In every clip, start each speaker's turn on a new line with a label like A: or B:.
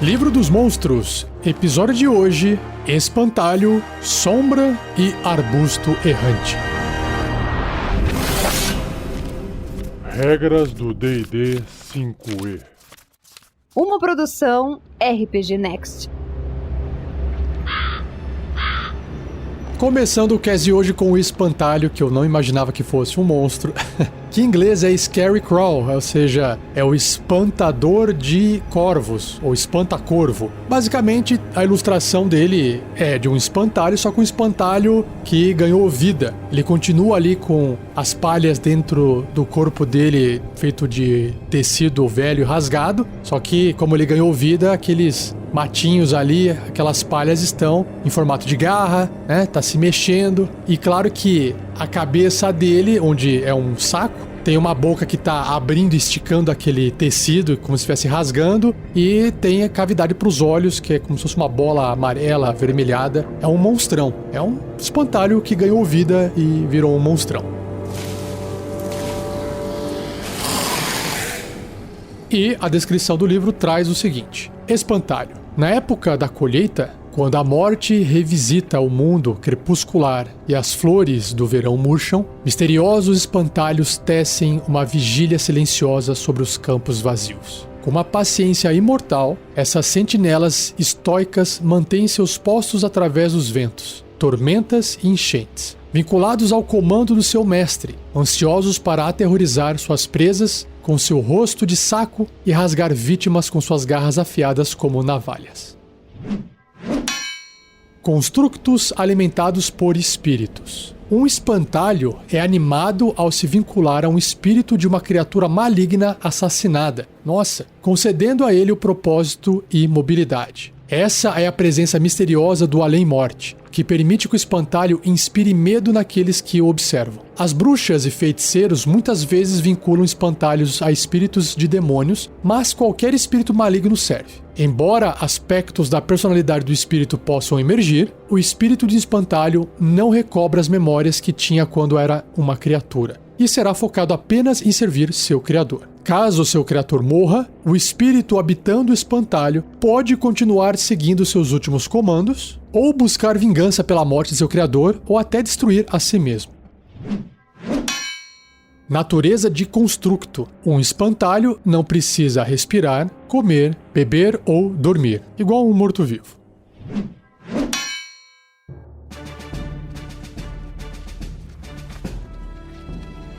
A: Livro dos Monstros, episódio de hoje, Espantalho, Sombra e Arbusto Errante.
B: Regras do D&D 5e.
C: Uma produção RPG Next.
A: Começando o cast de hoje com o Espantalho, que eu não imaginava que fosse um monstro, que em inglês é Scary Crow, ou seja, é o espantador de corvos, ou espanta-corvo. Basicamente, a ilustração dele é de um espantalho, só com um espantalho que ganhou vida. Ele continua ali com as palhas dentro do corpo dele, feito de tecido velho e rasgado, só que como ele ganhou vida, aqueles matinhos ali, aquelas palhas estão em formato de garra, né? Tá se mexendo. E claro que a cabeça dele, onde é um saco, tem uma boca que tá abrindo e esticando aquele tecido, como se estivesse rasgando. E tem a cavidade pros olhos, que é como se fosse uma bola amarela, avermelhada. É um monstrão. É um espantalho que ganhou vida e virou um monstrão. E a descrição do livro traz o seguinte: Espantalho. Na época da colheita, quando a morte revisita o mundo crepuscular e as flores do verão murcham, misteriosos espantalhos tecem uma vigília silenciosa sobre os campos vazios. Com uma paciência imortal, essas sentinelas estoicas mantêm seus postos através dos ventos, tormentas e enchentes, vinculados ao comando do seu mestre, ansiosos para aterrorizar suas presas com seu rosto de saco e rasgar vítimas com suas garras afiadas como navalhas. Constructos alimentados por espíritos. Um espantalho é animado ao se vincular a um espírito de uma criatura maligna assassinada, concedendo a ele o propósito e mobilidade. Essa é a presença misteriosa do além-morte, que permite que o espantalho inspire medo naqueles que o observam. As bruxas e feiticeiros muitas vezes vinculam espantalhos a espíritos de demônios, mas qualquer espírito maligno serve. Embora aspectos da personalidade do espírito possam emergir, o espírito de espantalho não recobra as memórias que tinha quando era uma criatura, e será focado apenas em servir seu criador. Caso seu criador morra, o espírito habitando o espantalho pode continuar seguindo seus últimos comandos, ou buscar vingança pela morte de seu criador, ou até destruir a si mesmo. Natureza de constructo. Um espantalho não precisa respirar, comer, beber ou dormir, igual um morto-vivo.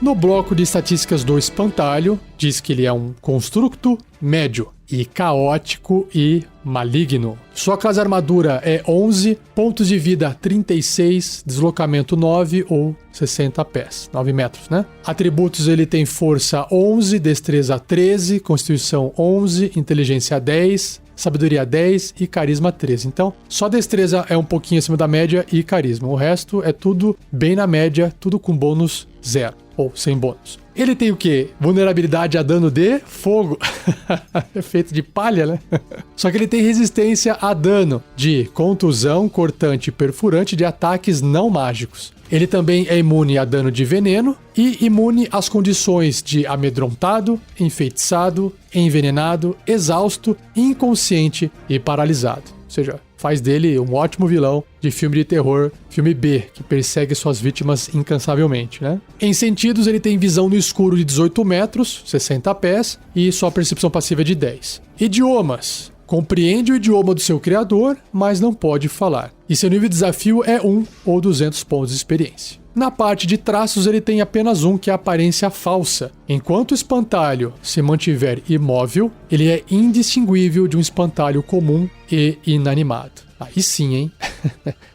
A: No bloco de estatísticas do espantalho, diz que ele é um constructo médio e caótico e maligno. Sua classe armadura é 11, pontos de vida 36, deslocamento 9 ou 60 pés, 9 metros, né? Atributos: ele tem força 11, destreza 13, constituição 11, inteligência 10, sabedoria 10 e carisma 13. Então, só destreza é um pouquinho acima da média e carisma. O resto é tudo bem na média, tudo com bônus 0 ou sem bônus. Ele tem o quê? Vulnerabilidade a dano de fogo. É feito de palha, né? Só que ele tem resistência a dano de contusão, cortante e perfurante de ataques não mágicos. Ele também é imune a dano de veneno e imune às condições de amedrontado, enfeitiçado, envenenado, exausto, inconsciente e paralisado. Ou seja, faz dele um ótimo vilão de filme de terror, filme B, que persegue suas vítimas incansavelmente, né? Em sentidos, ele tem visão no escuro de 18 metros, 60 pés, e sua percepção passiva é de 10. Idiomas. Compreende o idioma do seu criador, mas não pode falar. E seu nível de desafio é 1 ou 200 pontos de experiência. Na parte de traços, ele tem apenas um, que é a aparência falsa. Enquanto o espantalho se mantiver imóvel, ele é indistinguível de um espantalho comum e inanimado. Aí sim, hein?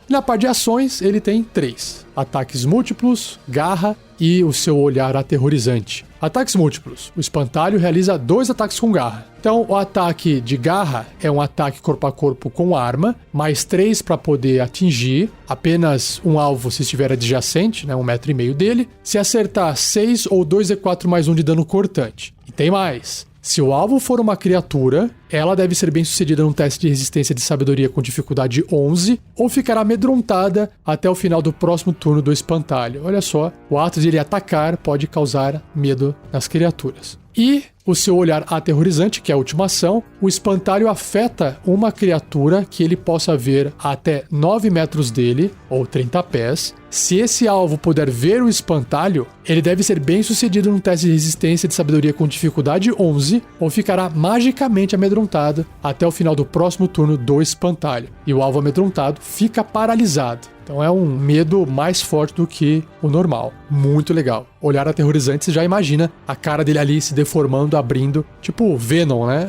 A: Na parte de ações, ele tem 3. Ataques múltiplos, garra e o seu olhar aterrorizante. Ataques múltiplos. O espantalho realiza 2 ataques com garra. Então, o ataque de garra é um ataque corpo a corpo com arma, mais 3 para poder atingir apenas um alvo se estiver adjacente, né, 1,5 metro dele. Se acertar 6 ou 2d4 mais 1 de dano cortante. E tem mais. Se o alvo for uma criatura, ela deve ser bem sucedida num teste de resistência de sabedoria com dificuldade 11 ou ficará amedrontada até o final do próximo turno do espantalho. Olha só, o ato de ele atacar pode causar medo nas criaturas. E o seu olhar aterrorizante, que é a última ação, o espantalho afeta uma criatura que ele possa ver até 9 metros dele, ou 30 pés. Se esse alvo puder ver o espantalho, ele deve ser bem sucedido num teste de resistência de sabedoria com dificuldade 11, ou ficará magicamente amedrontado até o final do próximo turno do espantalho. E o alvo amedrontado fica paralisado. Então é um medo mais forte do que o normal. Muito legal. Olhar aterrorizante, você já imagina a cara dele ali se deformando, abrindo, tipo Venom, né?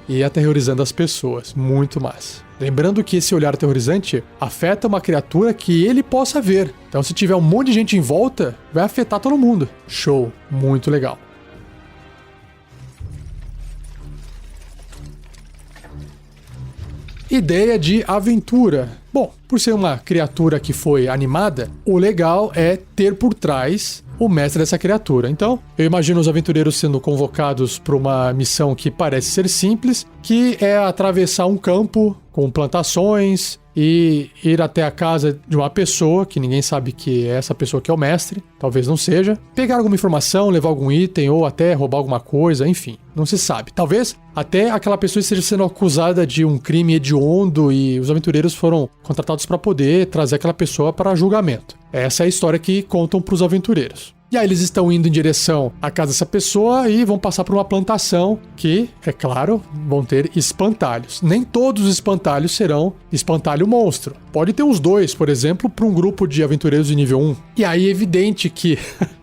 A: E aterrorizando as pessoas. Muito massa. Lembrando que esse olhar aterrorizante afeta uma criatura que ele possa ver. Então se tiver um monte de gente em volta, vai afetar todo mundo. Show. Muito legal. Ideia de aventura. Bom, por ser uma criatura que foi animada, o legal é ter por trás o mestre dessa criatura. Então, eu imagino os aventureiros sendo convocados para uma missão que parece ser simples, que é atravessar um campo com plantações e ir até a casa de uma pessoa, que ninguém sabe que é essa pessoa que é o mestre, talvez não seja, pegar alguma informação, levar algum item ou até roubar alguma coisa, enfim, não se sabe. Talvez até aquela pessoa esteja sendo acusada de um crime hediondo e os aventureiros foram contratados para poder trazer aquela pessoa para julgamento. Essa é a história que contam para os aventureiros. E aí eles estão indo em direção à casa dessa pessoa e vão passar por uma plantação que, é claro, vão ter espantalhos. Nem todos os espantalhos serão espantalho monstro. Pode ter uns 2, por exemplo, para um grupo de aventureiros de nível 1. E aí é evidente que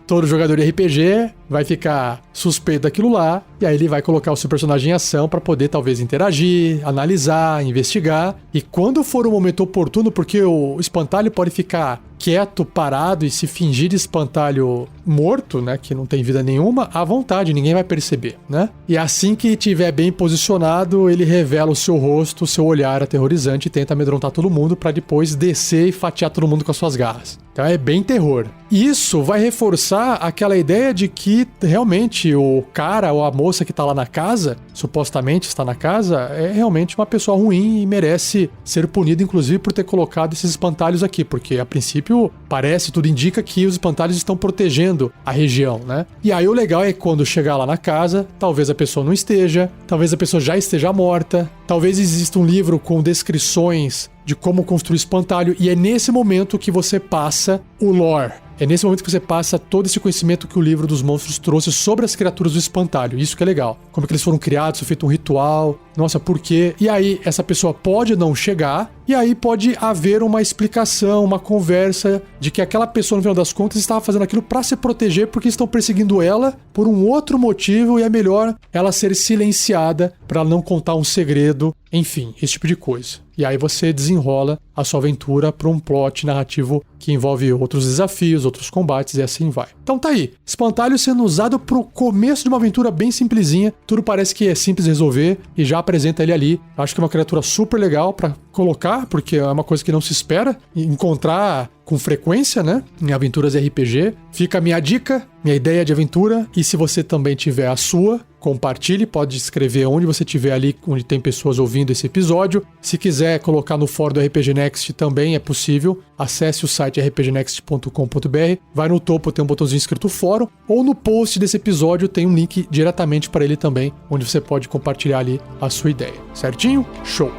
A: todo jogador de RPG vai ficar suspeito daquilo lá, e aí ele vai colocar o seu personagem em ação para poder talvez interagir, analisar, investigar. E quando for o momento oportuno, porque o espantalho pode ficar quieto, parado e se fingir de espantalho morto, né, que não tem vida nenhuma, à vontade, ninguém vai perceber, né? E assim que estiver bem posicionado, ele revela o seu rosto, o seu olhar aterrorizante e tenta amedrontar todo mundo para depois descer e fatiar todo mundo com as suas garras. Então é bem terror. Isso vai reforçar aquela ideia de que realmente o cara ou a moça que tá lá na casa, supostamente está na casa, é realmente uma pessoa ruim e merece ser punido, inclusive, por ter colocado esses espantalhos aqui, porque a princípio parece, tudo indica que os espantalhos estão protegendo a região, né? E aí o legal é quando chegar lá na casa, talvez a pessoa não esteja, talvez a pessoa já esteja morta, talvez exista um livro com descrições de como construir espantalho, e é nesse momento que você passa o lore. É nesse momento que você passa todo esse conhecimento que o livro dos monstros trouxe sobre as criaturas do espantalho. Isso que é legal. Como é que eles foram criados, foi feito um ritual, nossa, por quê? E aí essa pessoa pode não chegar, e aí pode haver uma explicação, uma conversa de que aquela pessoa, no final das contas, estava fazendo aquilo para se proteger porque estão perseguindo ela por um outro motivo e é melhor ela ser silenciada para não contar um segredo, enfim, esse tipo de coisa. E aí você desenrola a sua aventura para um plot narrativo que envolve outros desafios, outros combates e assim vai. Então tá aí, espantalho sendo usado pro começo de uma aventura bem simplesinha, tudo parece que é simples de resolver e já apresenta ele ali. Acho que é uma criatura super legal para colocar, porque é uma coisa que não se espera encontrar com frequência, né, em aventuras RPG. Fica a minha dica, minha ideia de aventura, e se você também tiver a sua, compartilhe, pode escrever onde você estiver ali, onde tem pessoas ouvindo esse episódio. Se quiser colocar no fórum do RPG Next também é possível, acesse o site rpgnext.com.br, vai no topo, tem um botãozinho escrito fórum, ou no post desse episódio tem um link diretamente para ele também, onde você pode compartilhar ali a sua ideia, certinho? Show!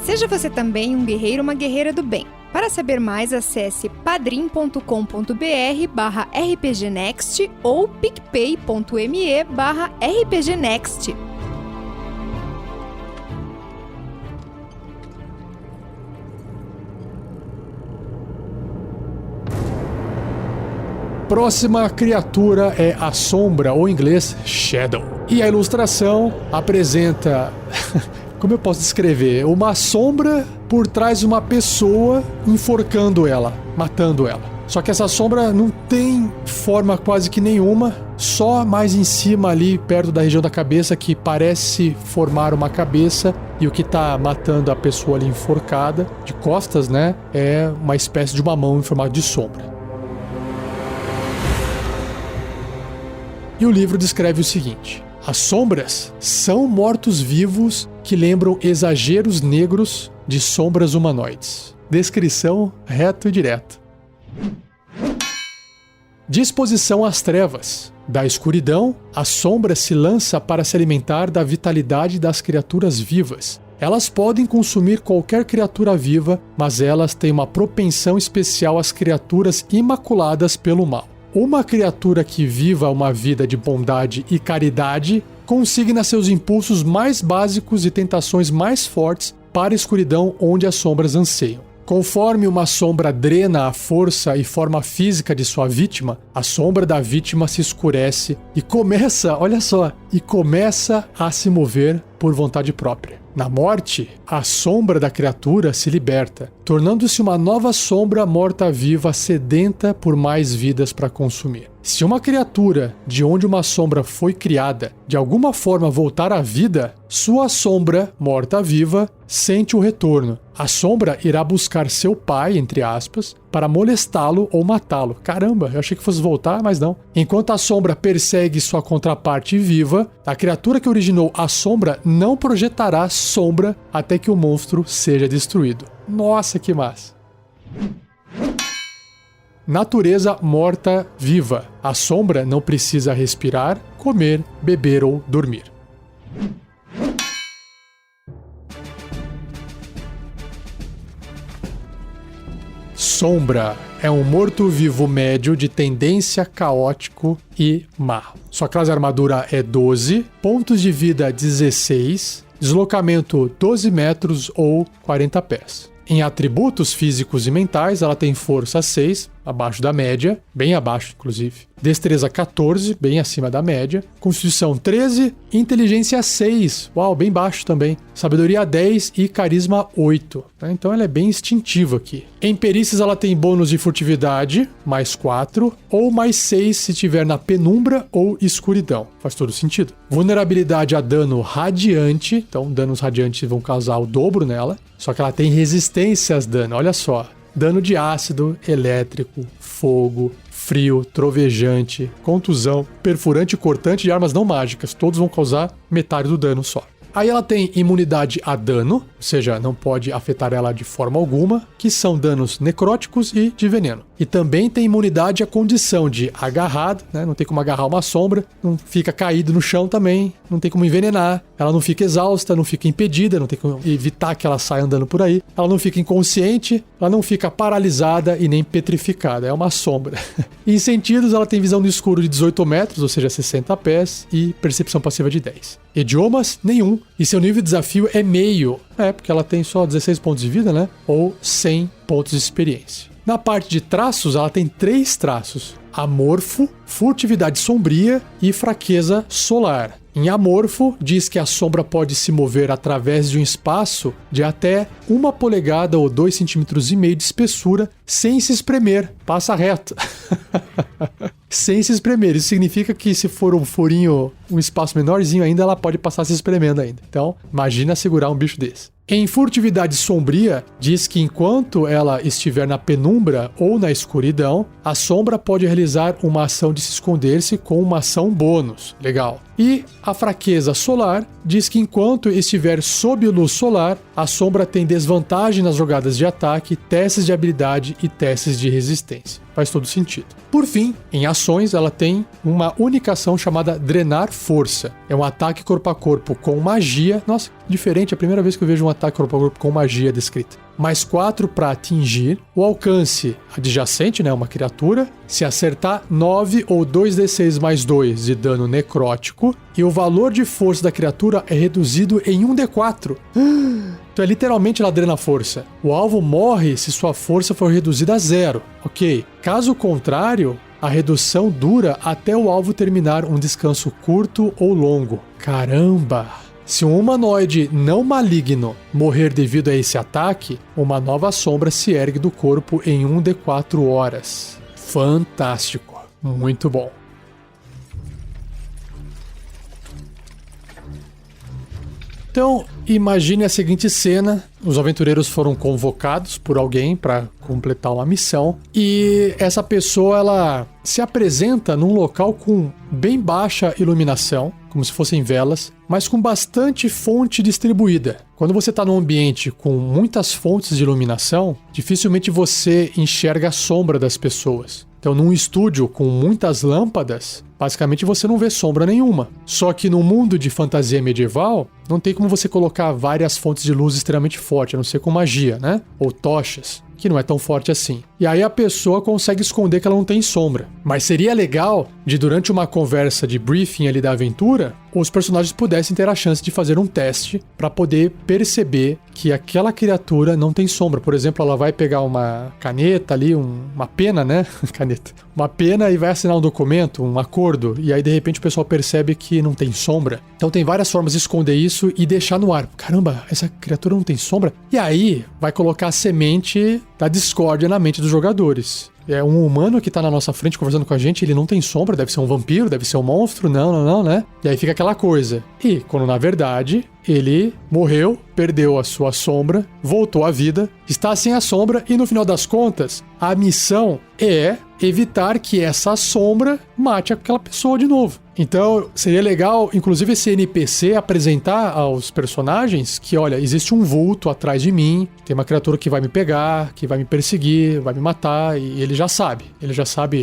D: Seja você também um guerreiro ou uma guerreira do bem. Para saber mais, acesse padrim.com.br/rpgnext ou picpay.me/rpgnext.
A: Próxima criatura é a Sombra, ou em inglês, Shadow. E a ilustração apresenta... Como eu posso descrever? Uma sombra por trás de uma pessoa enforcando ela, matando ela. Só que essa sombra não tem forma quase que nenhuma, só mais em cima ali, perto da região da cabeça, que parece formar uma cabeça, e o que tá matando a pessoa ali enforcada, de costas, né, é uma espécie de uma mão em formato de sombra. E o livro descreve o seguinte: as sombras são mortos-vivos que lembram exageros negros de sombras humanoides. Descrição reto e direto. Disposição às trevas. Da escuridão, a sombra se lança para se alimentar da vitalidade das criaturas vivas. Elas podem consumir qualquer criatura viva, mas elas têm uma propensão especial às criaturas imaculadas pelo mal. Uma criatura que viva uma vida de bondade e caridade consigna seus impulsos mais básicos e tentações mais fortes para a escuridão onde as sombras anseiam. Conforme uma sombra drena a força e forma física de sua vítima, a sombra da vítima se escurece e começa a se mover por vontade própria. Na morte, a sombra da criatura se liberta, tornando-se uma nova sombra morta-viva sedenta por mais vidas para consumir. Se uma criatura de onde uma sombra foi criada de alguma forma voltar à vida, sua sombra morta-viva sente o retorno. A sombra irá buscar seu pai, entre aspas, para molestá-lo ou matá-lo. Caramba, eu achei que fosse voltar, mas não. Enquanto a sombra persegue sua contraparte viva, a criatura que originou a sombra não projetará sombra até que o monstro seja destruído. Nossa, que massa! Natureza morta-viva. A sombra não precisa respirar, comer, beber ou dormir. Sombra é um morto-vivo médio de tendência caótico e má. Sua classe armadura é 12, pontos de vida 16, deslocamento 12 metros ou 40 pés. Em atributos físicos e mentais, ela tem força 6, abaixo da média, bem abaixo inclusive. Destreza 14, bem acima da média. Constituição 13, inteligência 6, uau, bem baixo também. Sabedoria 10 e carisma 8. Então ela é bem instintiva aqui. Em perícias ela tem bônus de furtividade, mais 4, ou mais 6 se tiver na penumbra ou escuridão. Faz todo sentido. Vulnerabilidade a dano radiante, então danos radiantes vão causar o dobro nela. Só que ela tem resistência às danos, olha só. Dano de ácido, elétrico, fogo, frio, trovejante, contusão, perfurante e cortante de armas não mágicas. Todos vão causar metade do dano só. Aí ela tem imunidade a dano, ou seja, não pode afetar ela de forma alguma, que são danos necróticos e de veneno. E também tem imunidade à condição de agarrado, né? Não tem como agarrar uma sombra, não fica caído no chão também, não tem como envenenar, ela não fica exausta, não fica impedida, não tem como evitar que ela saia andando por aí, ela não fica inconsciente, ela não fica paralisada e nem petrificada, é uma sombra. Em sentidos, ela tem visão no escuro de 18 metros, ou seja, 60 pés, e percepção passiva de 10. Idiomas, nenhum. E seu nível de desafio é meio. Porque ela tem só 16 pontos de vida, né? Ou 100 pontos de experiência. Na parte de traços, ela tem 3 traços. Amorfo, furtividade sombria e fraqueza solar. Em amorfo, diz que a sombra pode se mover através de um espaço de até 1 polegada ou 2,5 cm de espessura sem se espremer. Passa reto. Sem se espremer. Isso significa que se for um furinho, um espaço menorzinho ainda, ela pode passar se espremendo ainda. Então, imagina segurar um bicho desse. Em furtividade sombria, diz que enquanto ela estiver na penumbra ou na escuridão, a sombra pode realizar uma ação de se esconder-se com uma ação bônus. Legal. E a fraqueza solar diz que enquanto estiver sob luz solar, a sombra tem desvantagem nas jogadas de ataque, testes de habilidade e testes de resistência. Faz todo sentido. Por fim, em ações, ela tem uma única ação chamada Drenar Força. É um ataque corpo a corpo com magia. Nossa, diferente, é a primeira vez que eu vejo um ataque corpo a corpo com magia descrita. Mais 4 para atingir. O alcance adjacente, né, uma criatura. Se acertar, 9 ou 2d6 mais 2 de dano necrótico. E o valor de força da criatura é reduzido em 1d4. Então é literalmente ela drena a força. O alvo morre se sua força for reduzida a 0. Ok. Caso contrário, a redução dura até o alvo terminar um descanso curto ou longo. Caramba! Se um humanoide não maligno morrer devido a esse ataque, uma nova sombra se ergue do corpo em 1d4 horas. Fantástico. Muito bom. Então, imagine a seguinte cena. Os aventureiros foram convocados por alguém para completar uma missão e essa pessoa ela se apresenta num local com bem baixa iluminação, como se fossem velas, mas com bastante fonte distribuída. Quando você está num ambiente com muitas fontes de iluminação, dificilmente você enxerga a sombra das pessoas. Então, num estúdio com muitas lâmpadas, basicamente você não vê sombra nenhuma. Só que no mundo de fantasia medieval, não tem como você colocar várias fontes de luz extremamente fortes, a não ser com magia, né? Ou tochas, que não é tão forte assim. E aí a pessoa consegue esconder que ela não tem sombra. Mas seria legal de, durante uma conversa de briefing ali da aventura, os personagens pudessem ter a chance de fazer um teste para poder perceber que aquela criatura não tem sombra. Por exemplo, ela vai pegar uma caneta ali, uma pena, né? Caneta. Uma pena e vai assinar um documento, um acordo, e aí de repente o pessoal percebe que não tem sombra. Então tem várias formas de esconder isso e deixar no ar. Caramba, essa criatura não tem sombra? E aí vai colocar a semente da discórdia na mente dos jogadores. É um humano que tá na nossa frente conversando com a gente, ele não tem sombra, deve ser um vampiro, deve ser um monstro, não, né? E aí fica aquela coisa. E quando na verdade ele morreu, perdeu a sua sombra, voltou à vida, está sem a sombra e no final das contas, a missão é evitar que essa sombra mate aquela pessoa de novo. Então, seria legal, inclusive, esse NPC apresentar aos personagens que, olha, existe um vulto atrás de mim, tem uma criatura que vai me pegar, que vai me perseguir, vai me matar, e ele já sabe,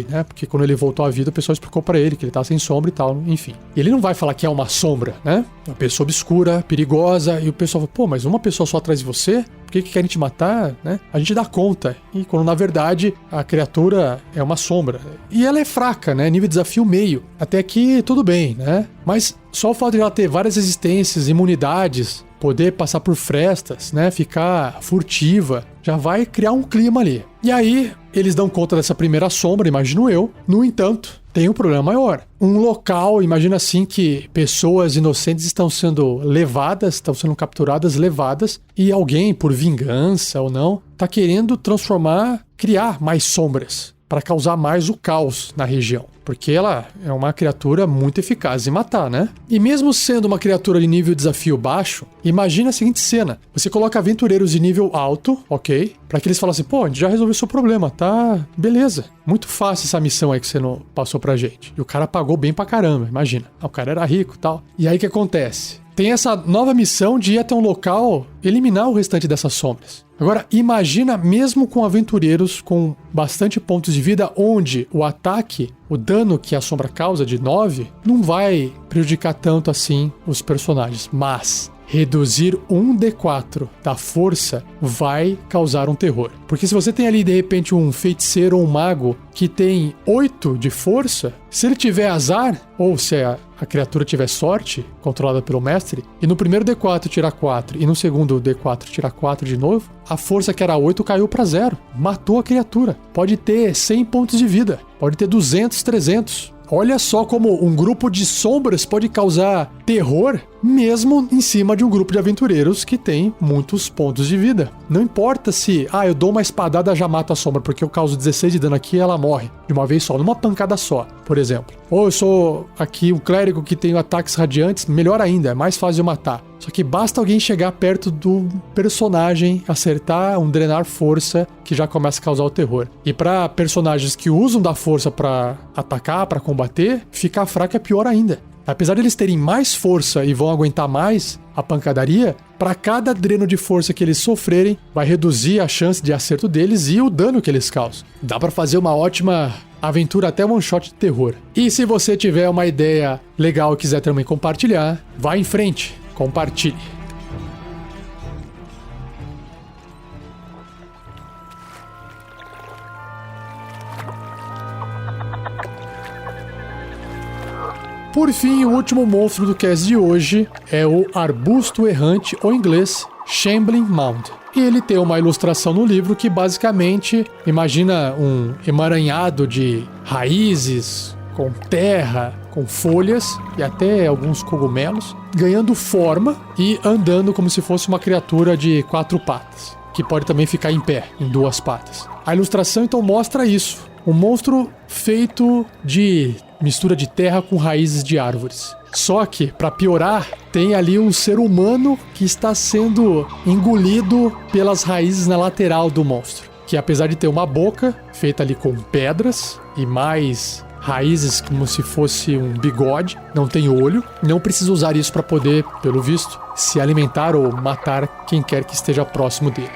A: né? Porque quando ele voltou à vida, o pessoal explicou pra ele que ele tá sem sombra e tal, enfim. E ele não vai falar que é uma sombra, né? Uma pessoa obscura, perigosa, e o pessoal fala, pô, mas uma pessoa só atrás de você? Por que querem te matar, né? A gente dá conta. E quando, na verdade, a criatura é uma sombra. E ela é fraca, né? Nível de desafio meio. Até aqui, tudo bem, né? Mas só o fato de ela ter várias resistências, imunidades, poder passar por frestas, né? Ficar furtiva, já vai criar um clima ali. E aí, eles dão conta dessa primeira sombra, imagino eu. No entanto, tem um problema maior. Um local, imagina assim que pessoas inocentes estão sendo levadas, estão sendo capturadas, levadas, e alguém, por vingança ou não, está querendo criar mais sombras, para causar mais o caos na região. Porque ela é uma criatura muito eficaz em matar, né? E mesmo sendo uma criatura de nível desafio baixo, imagina a seguinte cena. Você coloca aventureiros de nível alto, ok? Para que eles falem assim, pô, a gente já resolveu o seu problema, tá? Beleza. Muito fácil essa missão aí que você não passou pra gente. E o cara pagou bem pra caramba, imagina. O cara era rico e tal. E aí o que acontece? Tem essa nova missão de ir até um local eliminar o restante dessas sombras. Agora, imagina mesmo com aventureiros com bastante pontos de vida, onde o ataque, o dano que a sombra causa de 9, não vai prejudicar tanto assim os personagens. Mas reduzir 1d4 da força vai causar um terror. Porque se você tem ali, de repente, um feiticeiro ou um mago que tem 8 de força, se ele tiver azar, ou se a criatura tiver sorte, controlada pelo mestre, e no primeiro D4 tirar 4, e no segundo D4 tirar 4 de novo, a força que era 8 caiu para 0. Matou a criatura. Pode ter 100 pontos de vida, pode ter 200, 300. Olha só como um grupo de sombras pode causar terror, mesmo em cima de um grupo de aventureiros que tem muitos pontos de vida. Não importa se, eu dou uma espadada, já mata a sombra, porque eu causo 16 de dano aqui e ela morre de uma vez só, numa pancada só, por exemplo. Ou eu sou aqui um clérigo que tem ataques radiantes, melhor ainda, é mais fácil de matar. Só que basta alguém chegar perto do personagem, acertar um drenar força, que já começa a causar o terror. E para personagens que usam da força para atacar, para combater, ficar fraco é pior ainda. Apesar de eles terem mais força e vão aguentar mais a pancadaria, para cada dreno de força que eles sofrerem, vai reduzir a chance de acerto deles e o dano que eles causam. Dá para fazer uma ótima aventura, até one shot de terror. E se você tiver uma ideia legal e quiser também compartilhar, vá em frente, compartilhe. Por fim, o último monstro do cast de hoje é o Arbusto Errante, ou em inglês, Shambling Mound. E ele tem uma ilustração no livro que basicamente imagina um emaranhado de raízes, com terra, com folhas e até alguns cogumelos, ganhando forma e andando como se fosse uma criatura de 4 patas, que pode também ficar em pé, em 2 patas. A ilustração então mostra isso, um monstro feito de mistura de terra com raízes de árvores. Só que, para piorar, tem ali um ser humano que está sendo engolido pelas raízes na lateral do monstro, que apesar de ter uma boca feita ali com pedras e mais raízes como se fosse um bigode, não tem olho, não precisa usar isso para poder, pelo visto, se alimentar ou matar quem quer que esteja próximo dele.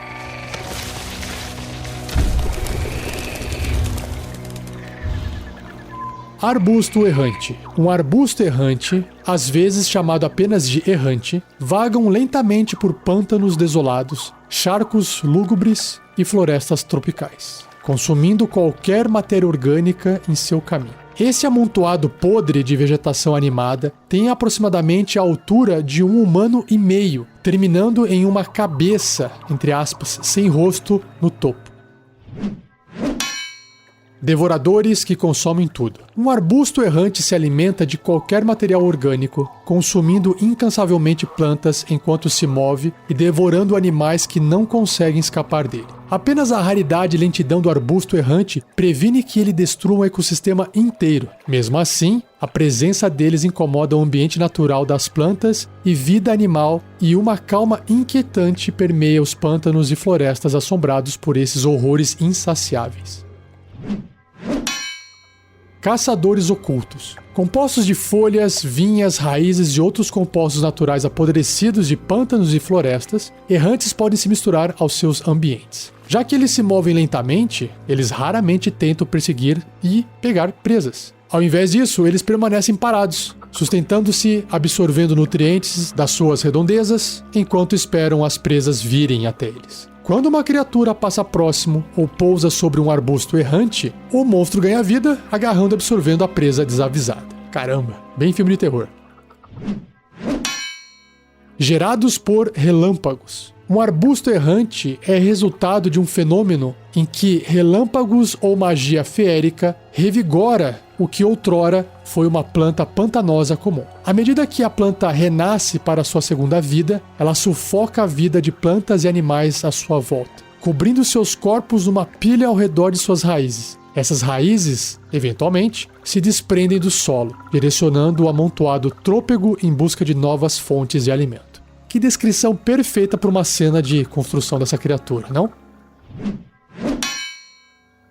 A: Arbusto errante. Um arbusto errante, às vezes chamado apenas de errante, vagam lentamente por pântanos desolados, charcos lúgubres e florestas tropicais, consumindo qualquer matéria orgânica em seu caminho. Esse amontoado podre de vegetação animada tem aproximadamente a altura de 1,5 humano, terminando em uma cabeça, entre aspas, sem rosto no topo. Devoradores que consomem tudo. Um arbusto errante se alimenta de qualquer material orgânico, consumindo incansavelmente plantas enquanto se move e devorando animais que não conseguem escapar dele. Apenas a raridade e lentidão do arbusto errante previne que ele destrua um ecossistema inteiro. Mesmo assim, a presença deles incomoda o ambiente natural das plantas e vida animal, e uma calma inquietante permeia os pântanos e florestas assombrados por esses horrores insaciáveis. Caçadores ocultos. Compostos de folhas, vinhas, raízes e outros compostos naturais apodrecidos de pântanos e florestas, errantes podem se misturar aos seus ambientes. Já que eles se movem lentamente, eles raramente tentam perseguir e pegar presas. Ao invés disso, eles permanecem parados, sustentando-se, absorvendo nutrientes das suas redondezas, enquanto esperam as presas virem até eles. Quando uma criatura passa próximo ou pousa sobre um arbusto errante, o monstro ganha vida, agarrando e absorvendo a presa desavisada. Caramba, bem filme de terror. Gerados por relâmpagos. Um arbusto errante é resultado de um fenômeno em que relâmpagos ou magia feérica revigora o que outrora foi uma planta pantanosa comum. À medida que a planta renasce para sua segunda vida, ela sufoca a vida de plantas e animais à sua volta, cobrindo seus corpos numa pilha ao redor de suas raízes. Essas raízes, eventualmente, se desprendem do solo, direcionando o amontoado trôpego em busca de novas fontes de alimento. Que descrição perfeita para uma cena de construção dessa criatura, não?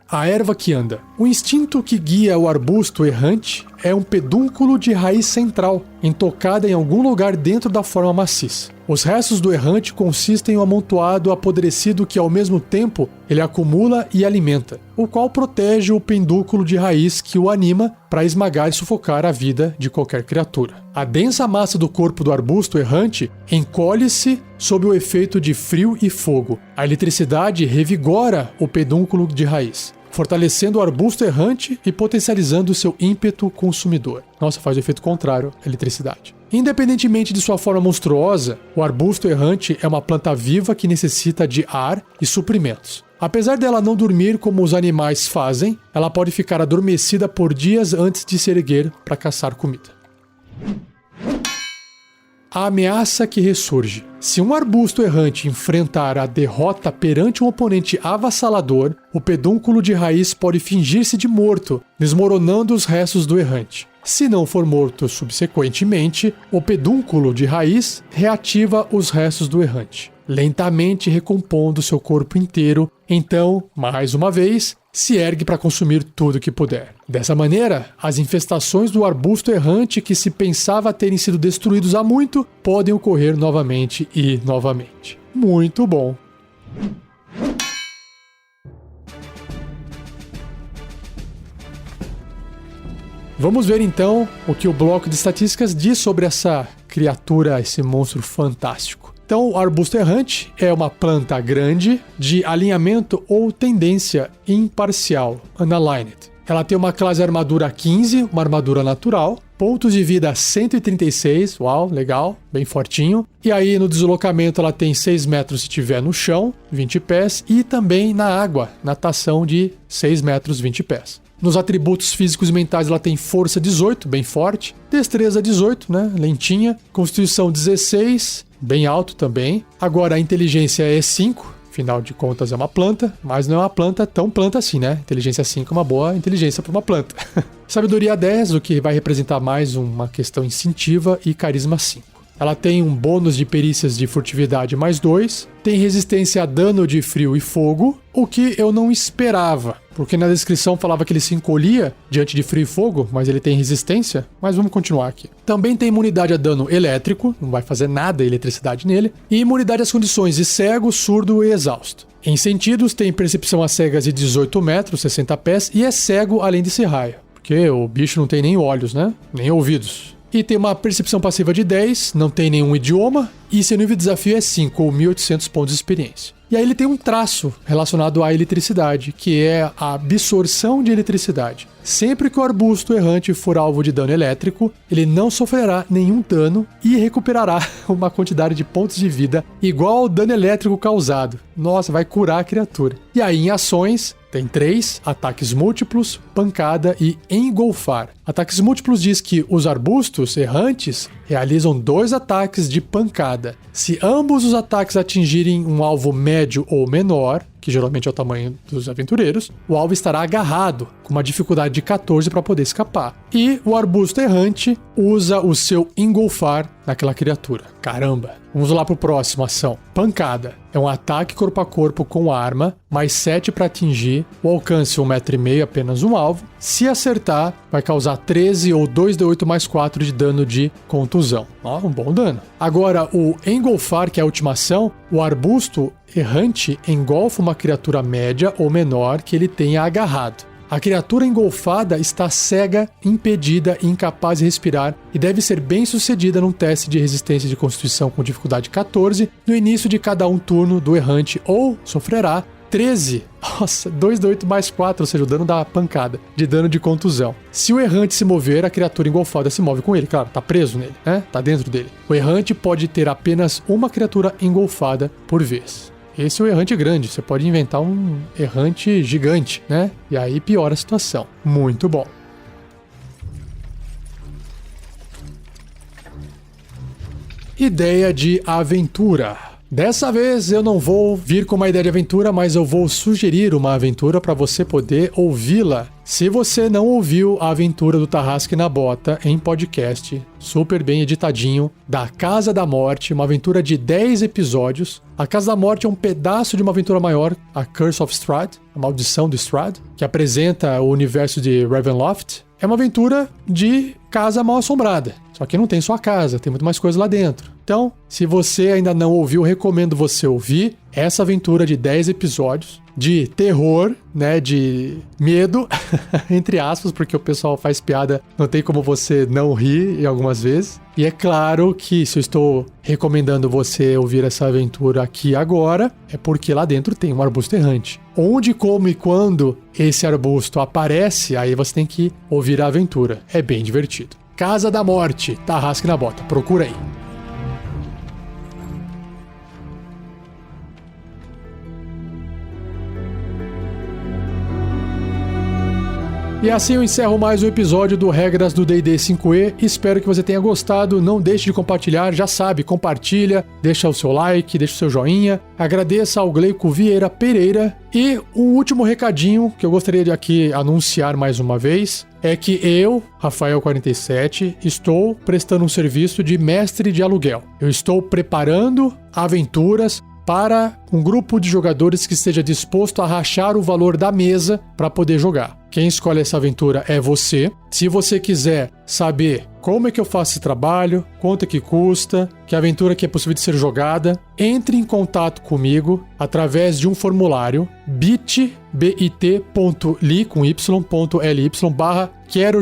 A: A erva que anda. O instinto que guia o arbusto errante é um pedúnculo de raiz central, intocada em algum lugar dentro da forma maciça. Os restos do errante consistem em um amontoado apodrecido que, ao mesmo tempo, ele acumula e alimenta, o qual protege o pedúnculo de raiz que o anima para esmagar e sufocar a vida de qualquer criatura. A densa massa do corpo do arbusto errante encolhe-se sob o efeito de frio e fogo. A eletricidade revigora o pedúnculo de raiz, fortalecendo o arbusto errante e potencializando seu ímpeto consumidor. Nossa, faz o efeito contrário à eletricidade. Independentemente de sua forma monstruosa, o arbusto errante é uma planta viva que necessita de ar e suprimentos. Apesar dela não dormir como os animais fazem, ela pode ficar adormecida por dias antes de se erguer para caçar comida. A ameaça que ressurge. Se um arbusto errante enfrentar a derrota perante um oponente avassalador, o pedúnculo de raiz pode fingir-se de morto, desmoronando os restos do errante. Se não for morto subsequentemente, o pedúnculo de raiz reativa os restos do errante, lentamente recompondo seu corpo inteiro. Então, mais uma vez, se ergue para consumir tudo que puder. Dessa maneira, as infestações do arbusto errante que se pensava terem sido destruídos há muito podem ocorrer novamente e novamente. Muito bom! Vamos ver então o que o bloco de estatísticas diz sobre essa criatura, esse monstro fantástico. Então, o arbusto errante é uma planta grande de alinhamento ou tendência imparcial, unaligned. Ela tem uma classe armadura 15, uma armadura natural, pontos de vida 136, uau, legal, bem fortinho. E aí no deslocamento ela tem 6 metros se estiver no chão, 20 pés, e também na água, natação de 6 metros, 20 pés. Nos atributos físicos e mentais ela tem força 18, bem forte, destreza 18, né, lentinha, constituição 16, bem alto também. Agora a inteligência é 5, afinal de contas é uma planta, mas não é uma planta tão planta assim, né? Inteligência 5 é uma boa inteligência para uma planta. Sabedoria 10, o que vai representar mais uma questão instintiva, e carisma 5. Ela tem um bônus de perícias de furtividade mais 2, tem resistência a dano de frio e fogo, o que eu não esperava, porque na descrição falava que ele se encolhia diante de frio e fogo, mas ele tem resistência, mas vamos continuar aqui. Também tem imunidade a dano elétrico, não vai fazer nada a eletricidade nele, e imunidade às condições de cego, surdo e exausto. Em sentidos, tem percepção a cegas de 18 metros, 60 pés, e é cego além desse raio. porque o bicho não tem nem olhos, né? Nem ouvidos. E tem uma percepção passiva de 10, não tem nenhum idioma, e seu nível de desafio é 5, ou 1.800 pontos de experiência. E aí ele tem um traço relacionado à eletricidade, que é a absorção de eletricidade. Sempre que o arbusto errante for alvo de dano elétrico, ele não sofrerá nenhum dano e recuperará uma quantidade de pontos de vida igual ao dano elétrico causado. Nossa, vai curar a criatura. E aí em ações, tem 3, ataques múltiplos, pancada e engolfar. Ataques múltiplos diz que os arbustos errantes realizam 2 ataques de pancada. Se ambos os ataques atingirem um alvo médio ou menor, que geralmente é o tamanho dos aventureiros, o alvo estará agarrado, com uma dificuldade de 14 para poder escapar. E o arbusto errante usa o seu engolfar naquela criatura. Caramba! Vamos lá pro próximo ação. Pancada. É um ataque corpo a corpo com arma, mais 7 para atingir, o alcance 1,5 m apenas um alvo. Se acertar, vai causar 13 ou 2d8 mais 4 de dano de contusão. Ó, um bom dano. Agora, o engolfar, que é a última ação, o arbusto errante engolfa uma criatura média ou menor que ele tenha agarrado. A criatura engolfada está cega, impedida e incapaz de respirar e deve ser bem sucedida num teste de resistência de constituição com dificuldade 14 no início de cada turno do errante, ou sofrerá 13, 2d8 mais 4, ou seja, o dano da pancada, de dano de contusão. Se o errante se mover, a criatura engolfada se move com ele, claro, tá preso nele, né? Tá dentro dele. O errante pode ter apenas uma criatura engolfada por vez. Esse é o errante grande, você pode inventar um errante gigante, né? E aí piora a situação. Muito bom. Ideia de aventura. Dessa vez eu não vou vir com uma ideia de aventura, mas eu vou sugerir uma aventura para você poder ouvi-la. Se você não ouviu a aventura do Tarrasque na Bota em podcast, super bem editadinho, da Casa da Morte, uma aventura de 10 episódios. A Casa da Morte é um pedaço de uma aventura maior, a Curse of Strahd, a Maldição do Strahd, que apresenta o universo de Ravenloft. É uma aventura de casa mal assombrada, só que não tem só a casa, tem muito mais coisa lá dentro. Então, se você ainda não ouviu, recomendo você ouvir essa aventura de 10 episódios de terror, né, de medo, entre aspas, porque o pessoal faz piada, não tem como você não rir em algumas vezes. E é claro que se eu estou recomendando você ouvir essa aventura aqui agora, é porque lá dentro tem um arbusto errante. Onde, como e quando esse arbusto aparece, aí você tem que ouvir a aventura. É bem divertido. Casa da Morte, Tarrasque na Bota, procura aí. E assim eu encerro mais um episódio do Regras do D&D 5e. Espero que você tenha gostado. Não deixe de compartilhar, já sabe, compartilha, deixa o seu like, deixa o seu joinha. Agradeça ao Gleico Vieira Pereira. E um último recadinho que eu gostaria de aqui anunciar mais uma vez é que eu, Rafael47, estou prestando um serviço de mestre de aluguel. Eu estou preparando aventuras para um grupo de jogadores que esteja disposto a rachar o valor da mesa para poder jogar. Quem escolhe essa aventura é você. Se você quiser saber como é que eu faço esse trabalho, quanto é que custa, que aventura que é possível de ser jogada, entre em contato comigo através de um formulário bit.ly.quero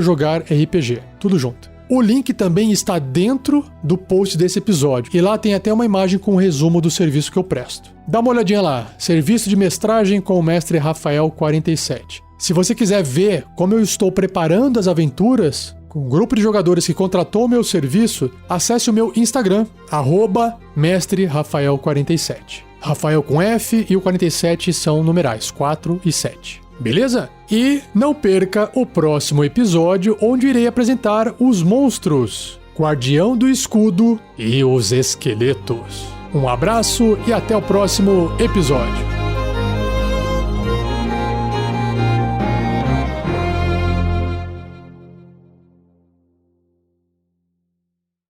A: jogar RPG. Tudo junto. O link também está dentro do post desse episódio e lá tem até uma imagem com um resumo do serviço que eu presto. Dá uma olhadinha lá, serviço de mestragem com o mestre Rafael47. Se você quiser ver como eu estou preparando as aventuras com um grupo de jogadores que contratou o meu serviço, acesse o meu Instagram, @mestrerafael47. Rafael com F e o 47 são numerais, 4 e 7. Beleza? E não perca o próximo episódio, onde irei apresentar os monstros, Guardião do Escudo e os Esqueletos. Um abraço e até o próximo episódio.